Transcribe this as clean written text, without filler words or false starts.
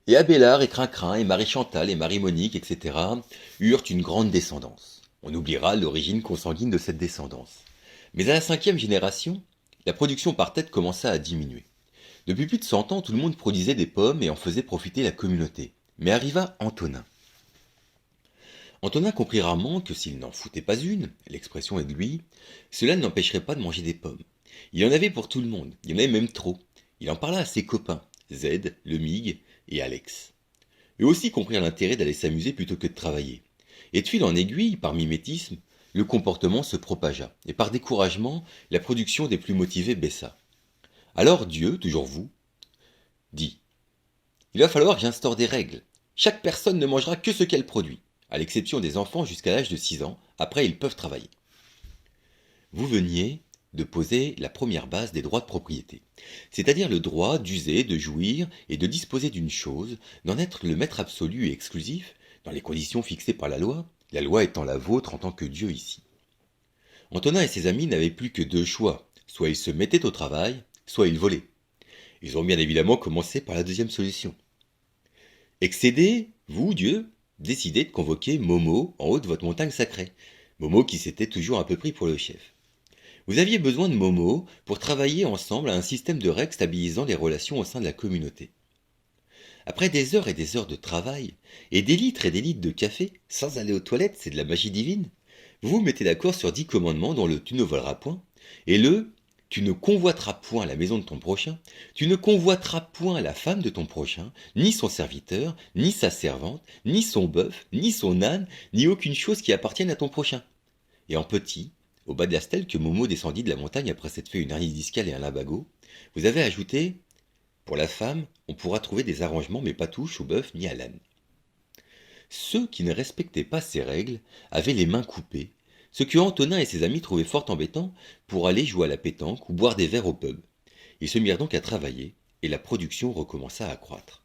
Et Abélard et Crincrin et Marie-Chantal et Marie-Monique, etc., eurent une grande descendance. On oubliera l'origine consanguine de cette descendance. Mais à la cinquième génération, la production par tête commença à diminuer. Depuis plus de 100 ans, tout le monde produisait des pommes et en faisait profiter la communauté. Mais arriva Antonin. Antonin comprit rarement que s'il n'en foutait pas une, l'expression est de lui, cela ne l'empêcherait pas de manger des pommes. Il en avait pour tout le monde, il y en avait même trop. Il en parla à ses copains, Z, le Mig et Alex. Eux aussi comprirent l'intérêt d'aller s'amuser plutôt que de travailler. Et de fil en aiguille, par mimétisme, le comportement se propagea, et par découragement, la production des plus motivés baissa. Alors Dieu, toujours vous, dit: il va falloir que j'instaure des règles. Chaque personne ne mangera que ce qu'elle produit, à l'exception des enfants jusqu'à l'âge de 6 ans, après ils peuvent travailler. Vous veniez de poser la première base des droits de propriété, c'est-à-dire le droit d'user, de jouir et de disposer d'une chose, d'en être le maître absolu et exclusif, dans les conditions fixées par la loi étant la vôtre en tant que Dieu ici. Antonin et ses amis n'avaient plus que deux choix, soit ils se mettaient au travail, soit ils volaient. Ils ont bien évidemment commencé par la deuxième solution. Excédé, vous, Dieu, décidez de convoquer Momo en haut de votre montagne sacrée. Momo qui s'était toujours un peu pris pour le chef. Vous aviez besoin de Momo pour travailler ensemble à un système de règles stabilisant les relations au sein de la communauté. Après des heures et des heures de travail, et des litres de café, sans aller aux toilettes, c'est de la magie divine, vous vous mettez d'accord sur 10 commandements dont le tu ne voleras point, et le tu ne convoiteras point la maison de ton prochain, tu ne convoiteras point la femme de ton prochain, ni son serviteur, ni sa servante, ni son bœuf, ni son âne, ni aucune chose qui appartienne à ton prochain. Et en petit, au bas de la stèle que Momo descendit de la montagne après s'être fait une hernie discale et un lumbago, vous avez ajouté: pour la femme, on pourra trouver des arrangements mais pas touche au bœuf ni à l'âne. Ceux qui ne respectaient pas ces règles avaient les mains coupées, ce que Antonin et ses amis trouvaient fort embêtant pour aller jouer à la pétanque ou boire des verres au pub. Ils se mirent donc à travailler, et la production recommença à croître.